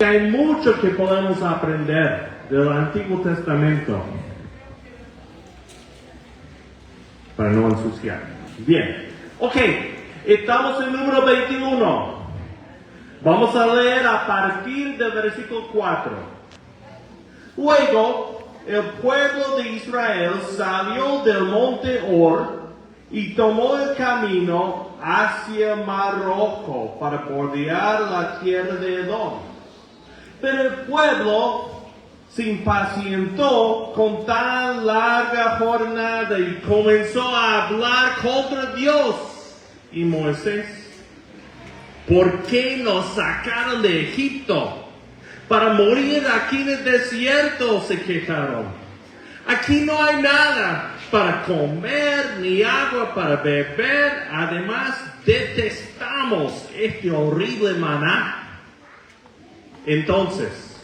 Hay mucho que podemos aprender del Antiguo Testamento para no ensuciar. Bien, ok, estamos en número 21. Vamos a leer a partir del versículo 4. Luego, el pueblo de Israel salió del monte Hor y tomó el camino hacia el Mar Rojo para bordear la tierra de Edom. Pero el pueblo se impacientó con tan larga jornada y comenzó a hablar contra Dios y Moisés. ¿Por qué nos sacaron de Egipto? Para morir aquí en el desierto, se quejaron. Aquí no hay nada para comer ni agua para beber. Además, detestamos este horrible maná. Entonces,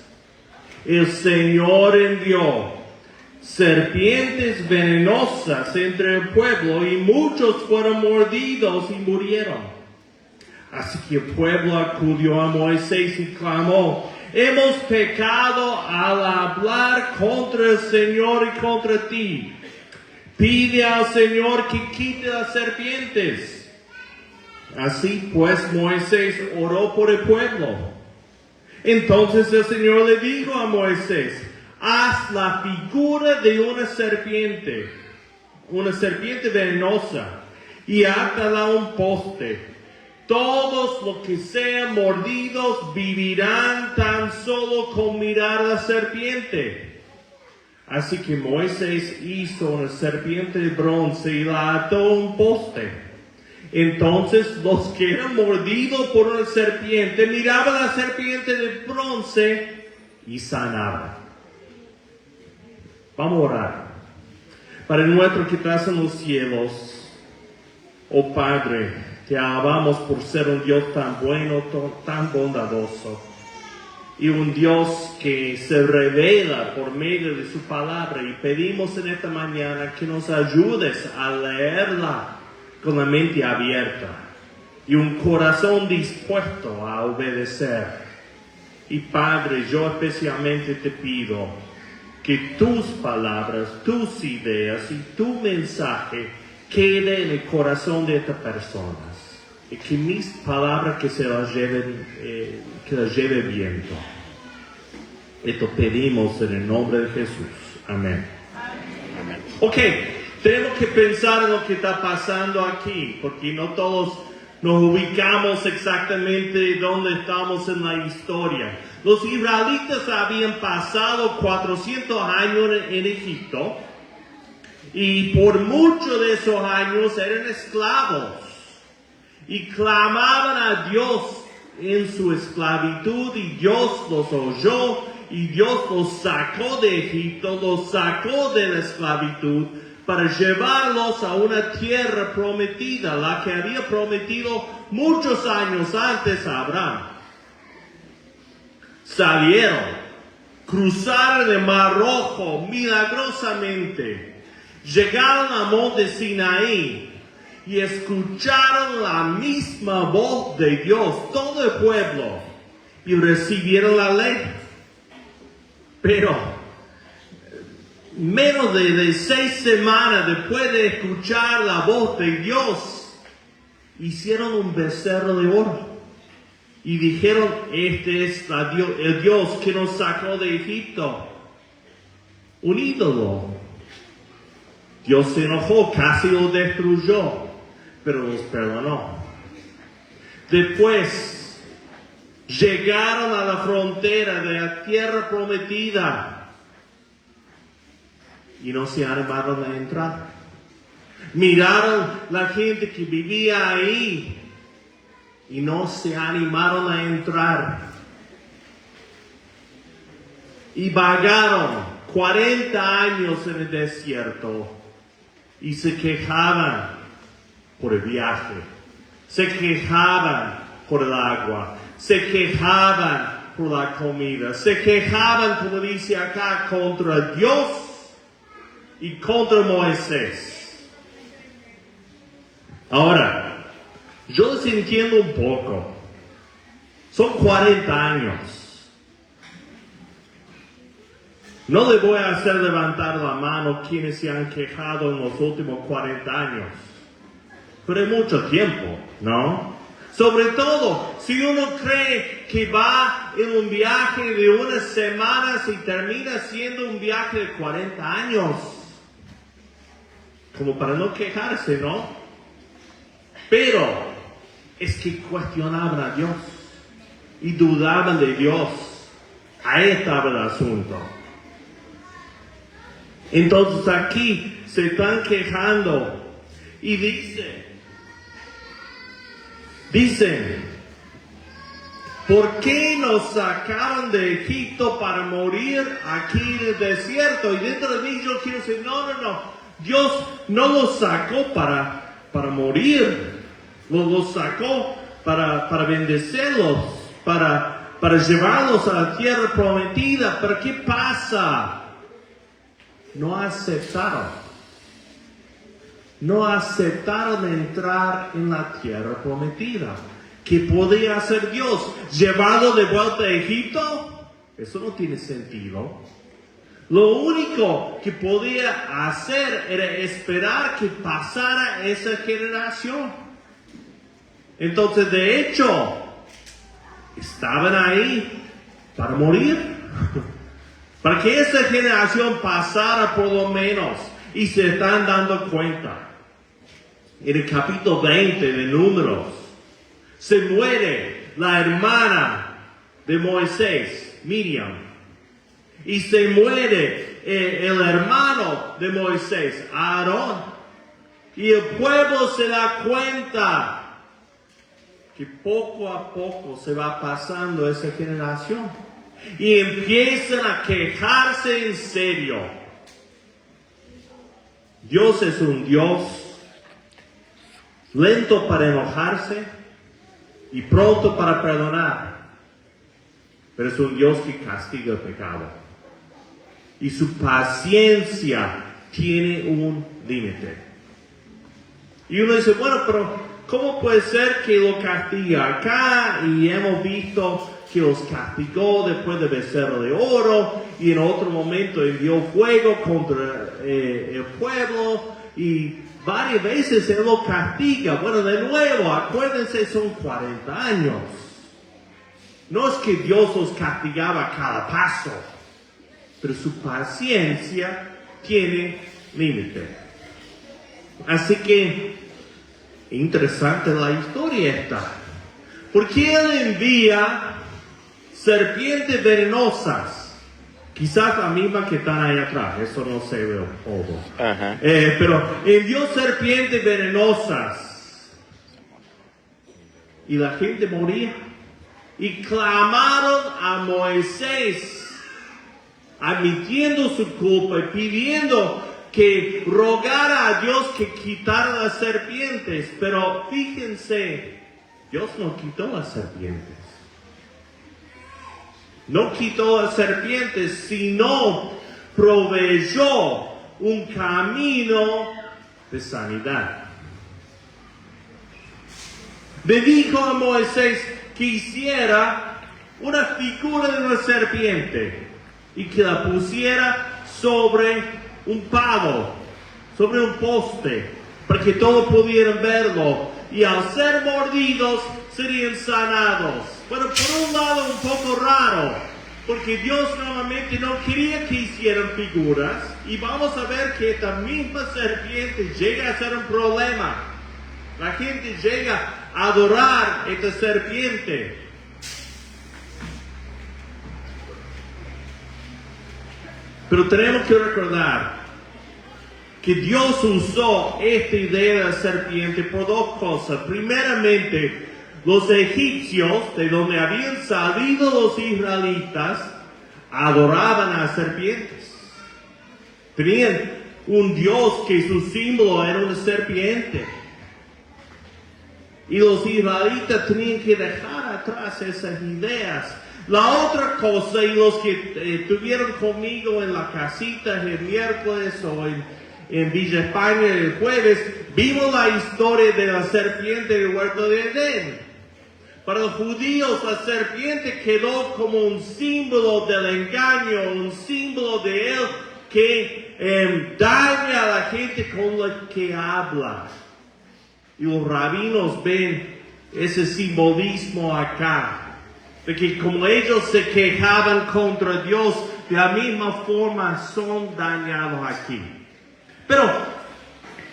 el Señor envió serpientes venenosas entre el pueblo y muchos fueron mordidos y murieron. Así que el pueblo acudió a Moisés y clamó: hemos pecado al hablar contra el Señor y contra ti. Pide al Señor que quite las serpientes. Así pues Moisés oró por el pueblo. Entonces el Señor le dijo a Moisés: haz la figura de una serpiente venenosa, y átala a un poste. Todos los que sean mordidos vivirán tan solo con mirar a la serpiente. Así que Moisés hizo una serpiente de bronce y la ató a un poste. Entonces los que eran mordidos por una serpiente miraban a la serpiente de bronce y sanaban. Vamos a orar. Padre nuestro que estás en los cielos, oh Padre, te alabamos por ser un Dios tan bueno, tan bondadoso, y un Dios que se revela por medio de su palabra, y pedimos en esta mañana que nos ayudes a leerla con la mente abierta y un corazón dispuesto a obedecer. Y Padre, yo especialmente te pido que tus palabras, tus ideas y tu mensaje quede en el corazón de estas personas, y que mis palabras que las lleve viento. Esto pedimos en el nombre de Jesús. Amén. Amén. Ok, tenemos que pensar en lo que está pasando aquí, porque no todos nos ubicamos exactamente donde estamos en la historia. Los israelitas habían pasado 400 años en Egipto, y por muchos de esos años eran esclavos y clamaban a Dios en su esclavitud, y Dios los oyó y Dios los sacó de Egipto, los sacó de la esclavitud para llevarlos a una tierra prometida, la que había prometido muchos años antes a Abraham. Salieron, cruzaron el Mar Rojo milagrosamente, llegaron al monte Sinaí y escucharon la misma voz de Dios, todo el pueblo, y recibieron la ley. Pero menos de 6 semanas después de escuchar la voz de Dios, hicieron un becerro de oro y dijeron: este es el Dios que nos sacó de Egipto. Un ídolo. Dios se enojó, casi lo destruyó, pero los perdonó. Después llegaron a la frontera de la tierra prometida y no se animaron a entrar. Miraron la gente que vivía ahí y no se animaron a entrar. Y vagaron 40 años en el desierto y se quejaban por el viaje, se quejaban por el agua, se quejaban por la comida, se quejaban, como dice acá, contra Dios y contra Moisés. Ahora, yo les entiendo un poco. Son 40 años. No le voy a hacer levantar la mano quienes se han quejado en los últimos 40 años. Pero es mucho tiempo, ¿no? Sobre todo, si uno cree que va en un viaje de unas semanas y termina siendo un viaje de 40 años. Como para no quejarse, ¿no? Pero es que cuestionaban a Dios y dudaban de Dios. Ahí estaba el asunto. Entonces aquí se están quejando y dicen, ¿por qué nos sacaron de Egipto para morir aquí en el desierto? Y dentro de mí yo quiero decir, no. Dios no los sacó para morir. Los sacó para bendecirlos, para llevarlos a la tierra prometida. Pero ¿qué pasa? No aceptaron entrar en la tierra prometida. ¿Qué podía hacer Dios? ¿Llevarlo de vuelta a Egipto? Eso no tiene sentido. Lo único que podía hacer era esperar que pasara esa generación. Entonces, de hecho, estaban ahí para morir. Para que esa generación pasara por lo menos. Y se están dando cuenta. En el capítulo 20 de Números, se muere la hermana de Moisés, Miriam. Y se muere el hermano de Moisés, Aarón. Y el pueblo se da cuenta que poco a poco se va pasando esa generación. Y empiezan a quejarse en serio. Dios es un Dios lento para enojarse y pronto para perdonar. Pero es un Dios que castiga el pecado. Y su paciencia tiene un límite. Y uno dice, bueno, pero ¿cómo puede ser que lo castiga acá? Y hemos visto que los castigó después del becerro de oro, y en otro momento envió fuego contra el pueblo, y varias veces Él lo castiga. Bueno, de nuevo, acuérdense, son 40 años. No es que Dios los castigaba a cada paso, pero su paciencia tiene límite. Así que, interesante la historia esta. Porque Él envía serpientes venenosas. Quizás la misma que están ahí atrás. Eso no se ve todo. Pero envió serpientes venenosas. Y la gente moría. Y clamaron a Moisés, admitiendo su culpa y pidiendo que rogara a Dios que quitara las serpientes. Pero fíjense, Dios no quitó las serpientes. No quitó las serpientes, sino proveyó un camino de sanidad. Le dijo a Moisés que hiciera una figura de una serpiente y que la pusiera sobre un palo, sobre un poste, para que todos pudieran verlo, y al ser mordidos serían sanados. Bueno, por un lado un poco raro, porque Dios normalmente no quería que hicieran figuras, y vamos a ver que esta misma serpiente llega a ser un problema. La gente llega a adorar esta serpiente. Pero tenemos que recordar que Dios usó esta idea de la serpiente por dos cosas. Primeramente, los egipcios, de donde habían salido los israelitas, adoraban a serpientes. Tenían un Dios que su símbolo era una serpiente. Y los israelitas tenían que dejar atrás esas ideas. La otra cosa, y los que estuvieron conmigo en la casita el miércoles o en Villa España el jueves, vimos la historia de la serpiente del huerto de Edén. Para los judíos la serpiente quedó como un símbolo del engaño, un símbolo de él que daña a la gente con lo que habla. Y los rabinos ven ese simbolismo acá, de que como ellos se quejaban contra Dios, de la misma forma son dañados aquí. Pero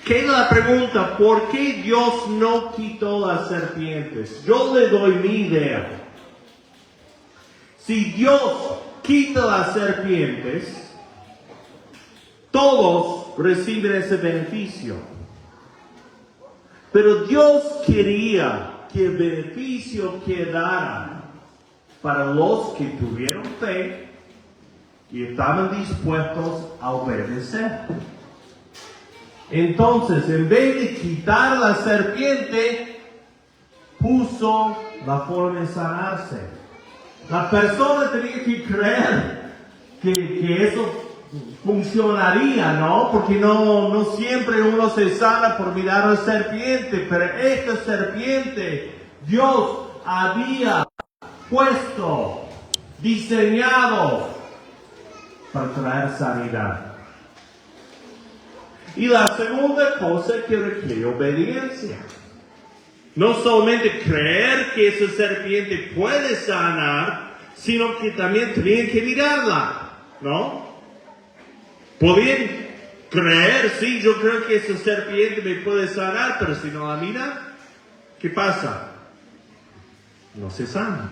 queda la pregunta, ¿por qué Dios no quitó las serpientes? Yo le doy mi idea. Si Dios quita las serpientes, todos reciben ese beneficio. Pero Dios quería que el beneficio quedara para los que tuvieron fe y estaban dispuestos a obedecer. Entonces, en vez de quitar la serpiente, puso la forma de sanarse. La persona tenía que creer que eso funcionaría, ¿no? Porque no siempre uno se sana por mirar a la serpiente, pero esta serpiente Dios había puesto, diseñado para traer sanidad. Y la segunda cosa que requiere obediencia. No solamente creer que esa serpiente puede sanar, sino que también tienen que mirarla, ¿no? Podían creer, sí, yo creo que esa serpiente me puede sanar, pero si no la mira, ¿qué pasa? No se sana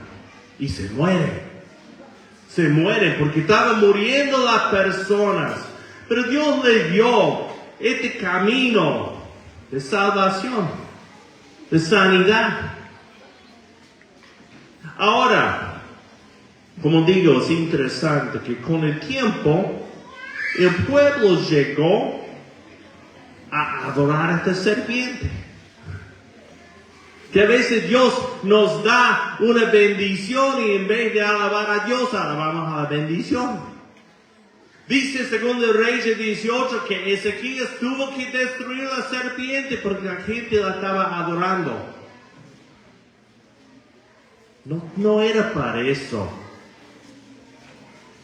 y se muere. Se muere porque estaban muriendo las personas. Pero Dios le dio este camino de salvación, de sanidad. Ahora, como digo, es interesante que con el tiempo el pueblo llegó a adorar a esta serpiente. Que a veces Dios nos da una bendición y en vez de alabar a Dios, alabamos a la bendición. Dice 2 Reyes 18 que Ezequías tuvo que destruir la serpiente porque la gente la estaba adorando. No era para eso.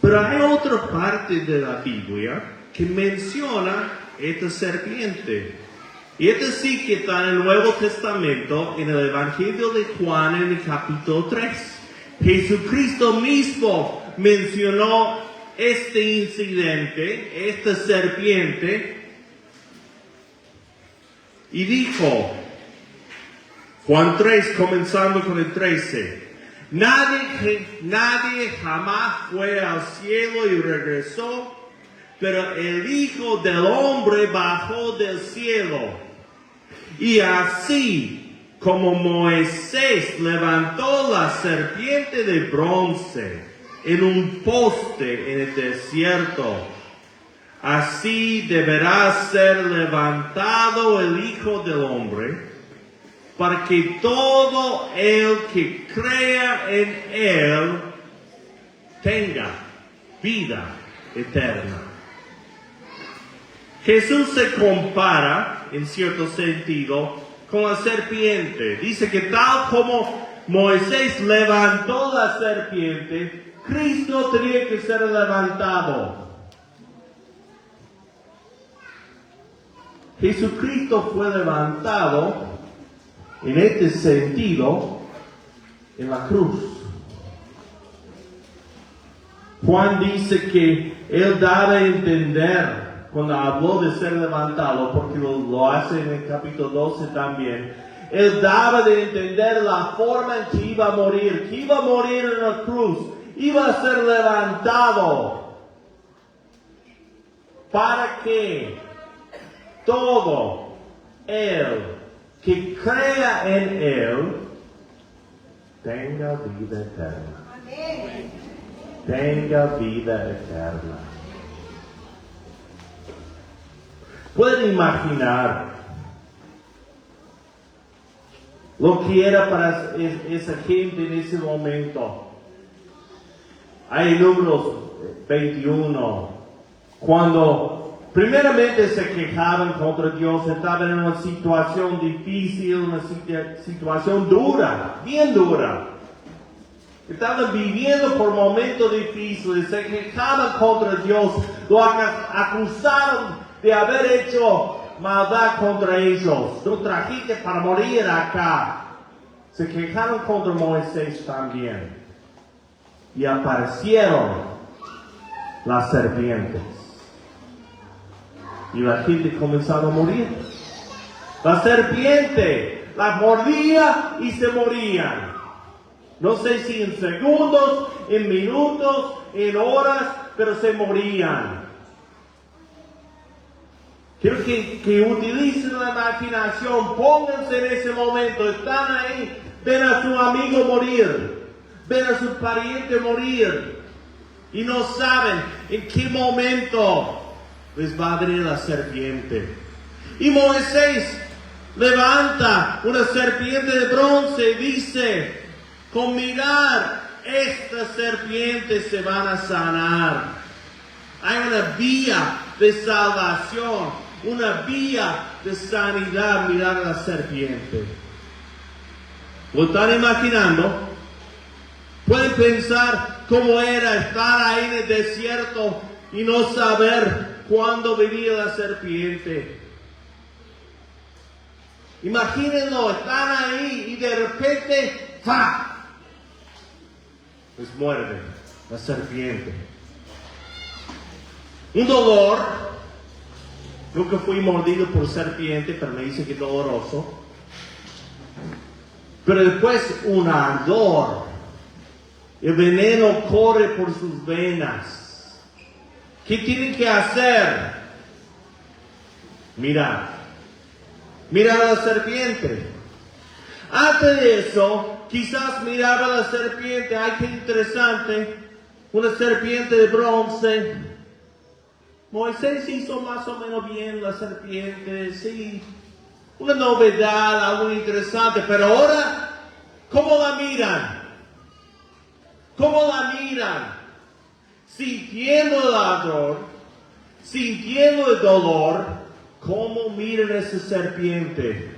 Pero hay otra parte de la Biblia que menciona esta serpiente. Y esto sí que está en el Nuevo Testamento, en el Evangelio de Juan, en el capítulo 3. Jesucristo mismo mencionó este incidente, esta serpiente, y dijo, Juan 3, comenzando con el 13, nadie jamás fue al cielo y regresó, pero el Hijo del Hombre bajó del cielo. Y así como Moisés levantó la serpiente de bronce en un poste en el desierto, así deberá ser levantado el Hijo del Hombre, para que todo el que crea en Él tenga vida eterna. Jesús se compara, en cierto sentido, con la serpiente. Dice que tal como Moisés levantó la serpiente, Cristo tenía que ser levantado. Jesucristo fue levantado en este sentido en la cruz. Juan dice que él daba a entender cuando habló de ser levantado, porque lo hace en el capítulo 12 también, él daba de entender la forma en que iba a morir en la cruz, iba a ser levantado para que todo el que crea en Él tenga vida eterna. Amén. Tenga vida eterna. Pueden imaginar lo que era para esa gente en ese momento. Hay Números 21, cuando Primeramente se quejaban contra Dios, estaban en una situación difícil, una situación dura, bien dura. Estaban viviendo por momentos difíciles, se quejaban contra Dios, lo acusaron de haber hecho maldad contra ellos. Lo trajiste para morir acá. Se quejaron contra Moisés también. Y aparecieron las serpientes. Y la gente comenzó a morir. La serpiente las mordía y se morían. No sé si en segundos, en minutos, en horas, pero se morían. Quiero que utilicen la imaginación, pónganse en ese momento, están ahí, ven a su amigo morir, ven a su pariente morir, y no saben en qué momento les va a venir la serpiente. Y Moisés levanta una serpiente de bronce y dice, con mirar estas serpientes se van a sanar. Hay una vía de salvación, una vía de sanidad, mirar a la serpiente. ¿Lo están imaginando? Pueden pensar cómo era estar ahí en el desierto y no saber cuándo venía la serpiente. Imagínenlo, están ahí y de repente, ¡fa! Les muerde la serpiente. Un dolor. Nunca fui mordido por serpiente, pero me dice que es doloroso. Pero después un ardor. El veneno corre por sus venas. ¿Qué tienen que hacer? Mirar a la serpiente. Antes de eso, quizás miraba a la serpiente. ¡Ay, qué interesante! Una serpiente de bronce. Moisés hizo más o menos bien la serpiente, sí. Una novedad, algo interesante. Pero ahora, ¿cómo la miran? ¿Cómo la miran? Sintiendo el ardor, sintiendo el dolor, ¿cómo miran a esa serpiente?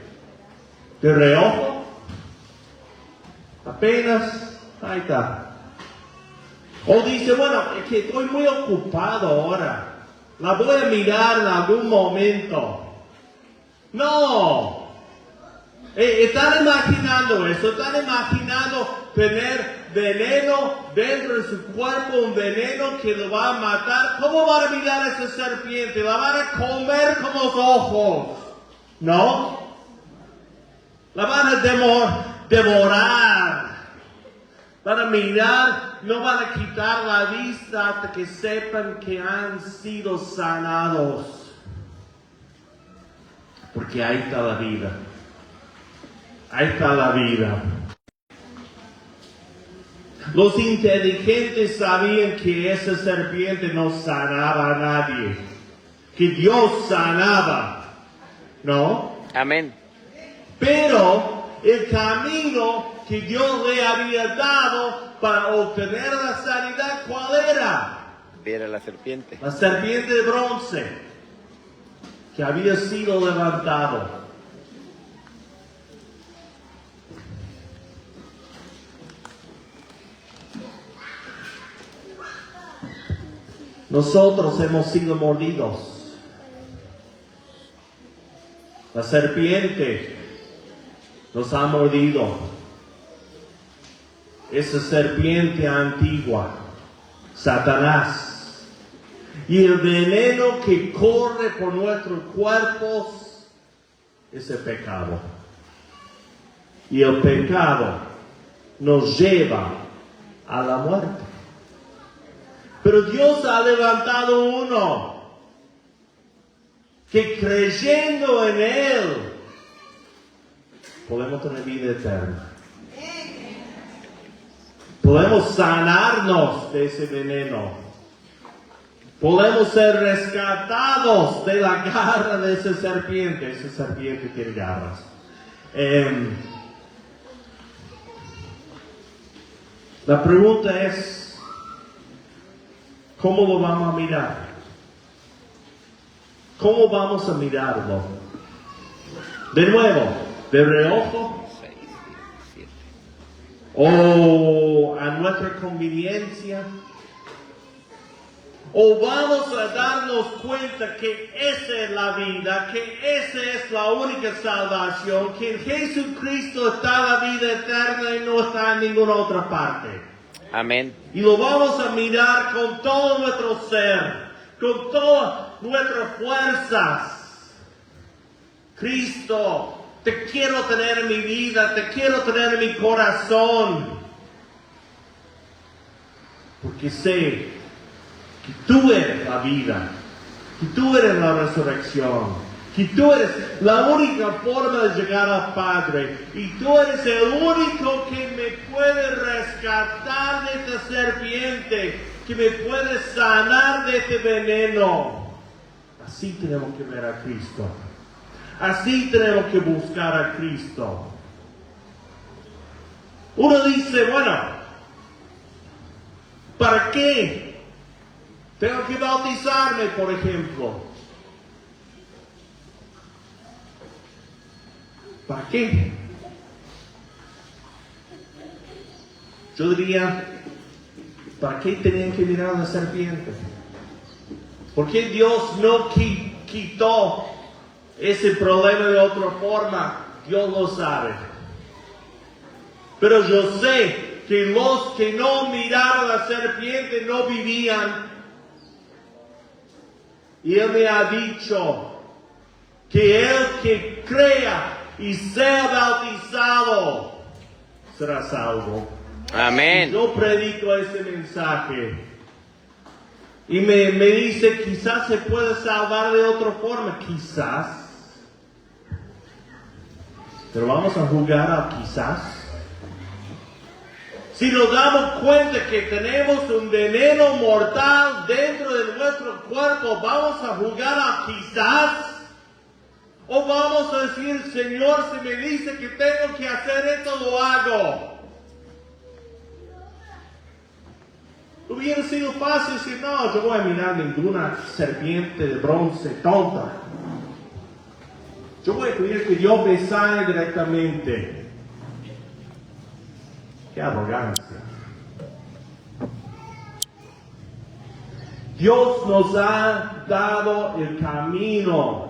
¿De reojo? Apenas, ahí está. O dice, bueno, es que estoy muy ocupado ahora. La voy a mirar en algún momento. No. Están imaginando eso. Están imaginando tener veneno dentro de su cuerpo. Un veneno que lo va a matar. ¿Cómo van a mirar a esa serpiente? La van a comer con los ojos. ¿No? La van a devorar. Van a mirar, no van a quitar la vista hasta que sepan que han sido sanados. Porque ahí está la vida. Ahí está la vida. Los inteligentes sabían que esa serpiente no sanaba a nadie. Que Dios sanaba. ¿No? Amén. Pero el camino que Dios le había dado para obtener la sanidad, ¿cuál era? Ver a la serpiente. La serpiente de bronce que había sido levantado. Nosotros hemos sido mordidos. La serpiente nos ha mordido. Esa serpiente antigua, Satanás. Y el veneno que corre por nuestros cuerpos es el pecado. Y el pecado nos lleva a la muerte. Pero Dios ha levantado uno que creyendo en Él podemos tener vida eterna. Podemos sanarnos de ese veneno. Podemos ser rescatados de la garra de esa serpiente. Esa serpiente tiene garras. La pregunta es, ¿cómo lo vamos a mirar? ¿cómo vamos a mirarlo? De nuevo, de reojo, 6, 7. o a nuestra conveniencia, o vamos a darnos cuenta que esa es la vida, que esa es la única salvación, que en Jesucristo está la vida eterna y no está en ninguna otra parte. Amén. Y lo vamos a mirar con todo nuestro ser, con todas nuestras fuerzas. Cristo, te quiero tener en mi vida, te quiero tener en mi corazón. Porque sé que tú eres la vida, que tú eres la resurrección, que tú eres la única forma de llegar al Padre, y tú eres el único que me puede rescatar de esta serpiente, que me puede sanar de este veneno. Así tenemos que ver a Cristo. Así tenemos que buscar a Cristo. Uno dice, bueno, ¿para qué tengo que bautizarme, por ejemplo? ¿Para qué? Yo diría, ¿para qué tenían que mirar a la serpiente? ¿Por qué Dios no quitó ese problema de otra forma? Dios lo sabe. Pero yo sé que los que no miraron a la serpiente no vivían. Y Él me ha dicho que el que crea y sea bautizado será salvo. Amén. Yo predico ese mensaje. Y me dice, quizás se puede salvar de otra forma. Quizás. Pero vamos a jugar a quizás. Si nos damos cuenta que tenemos un veneno mortal dentro de nuestro cuerpo, ¿vamos a jugar a quizás? ¿O vamos a decir, Señor, si me dice que tengo que hacer esto, lo hago? Hubiera sido fácil decir, no, yo voy a mirar ninguna serpiente de bronce tonta. Yo voy a pedir que Dios me sane directamente. ¡Qué arrogancia! Dios nos ha dado el camino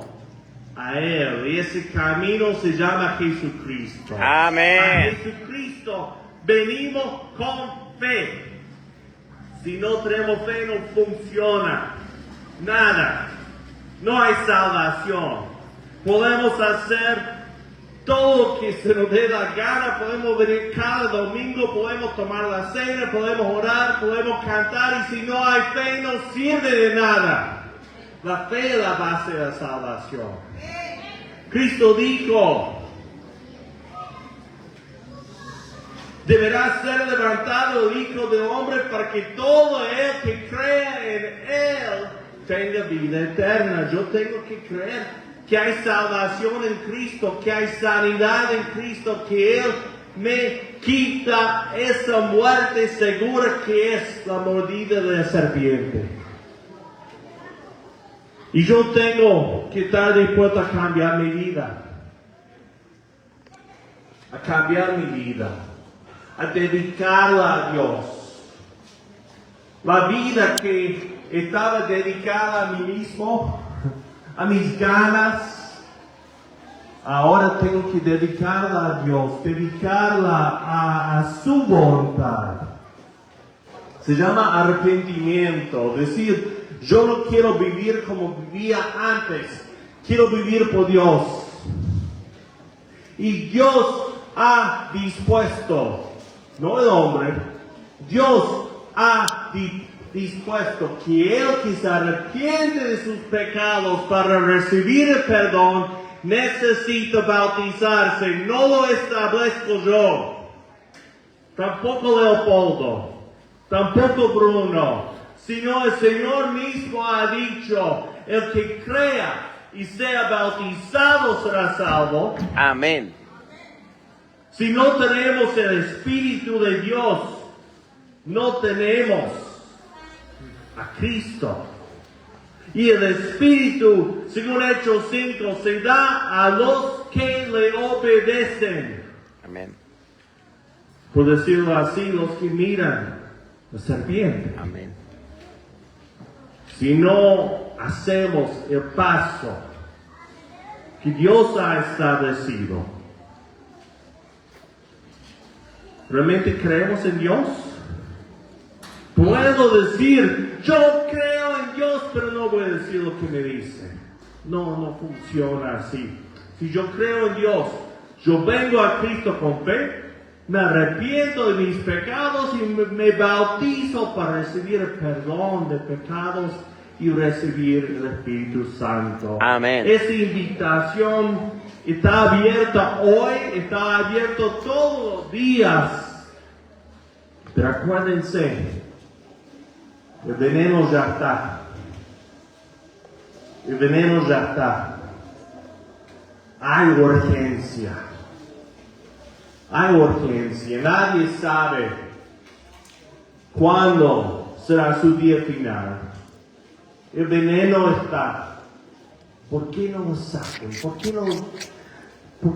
a Él, y ese camino se llama Jesucristo. Amén. A Jesucristo venimos con fe. Si no tenemos fe, no funciona nada. No hay salvación. Podemos hacer todo lo que se nos dé la gana, podemos venir cada domingo, podemos tomar la cena, podemos orar, podemos cantar, y si no hay fe no sirve de nada. La fe es la base de la salvación. Cristo dijo, deberá ser levantado el Hijo del Hombre para que todo el que crea en Él tenga vida eterna. Yo tengo que creer que hay salvación en Cristo, que hay sanidad en Cristo, que Él me quita esa muerte segura que es la mordida de la serpiente. Y yo tengo que estar dispuesto a cambiar mi vida. A cambiar mi vida. A dedicarla a Dios. La vida que estaba dedicada a mí mismo, a mis ganas, ahora tengo que dedicarla a Dios, dedicarla a su voluntad. Se llama arrepentimiento, decir, yo no quiero vivir como vivía antes, quiero vivir por Dios. Y Dios ha dispuesto, no el hombre, Dios ha dispuesto que el que se arrepiente de sus pecados para recibir el perdón necesita bautizarse. No lo establezco yo, tampoco Leopoldo, tampoco Bruno, sino el Señor mismo ha dicho, el que crea y sea bautizado será salvo. Amén. Si no tenemos el Espíritu de Dios, no tenemos a Cristo. Y el Espíritu, según Hechos 5, se da a los que le obedecen. Amén. Por decirlo así, los que miran la serpiente. Amén. Si no hacemos el paso que Dios ha establecido, ¿realmente creemos en Dios? Puedo decir, yo creo en Dios, pero no voy a decir lo que me dice. No funciona así. Si yo creo en Dios, yo vengo a Cristo con fe, me arrepiento de mis pecados y me bautizo para recibir el perdón de pecados y recibir el Espíritu Santo. Amén. Esa invitación está abierta hoy, está abierto todos los días. Pero acuérdense, el veneno ya está. El veneno ya está. Hay urgencia. Hay urgencia. Nadie sabe cuándo será su día final. El veneno está. ¿Por qué no lo saquen? ¿Por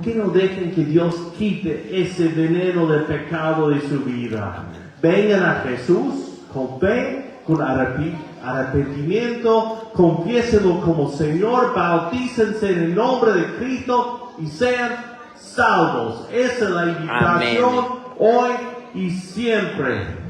qué no dejen que Dios quite ese veneno del pecado de su vida? Vengan a Jesús con fe, con arrepentimiento, confiésenlo como Señor, bautícense en el nombre de Cristo y sean salvos. Esa es la invitación. Amén. Hoy y siempre.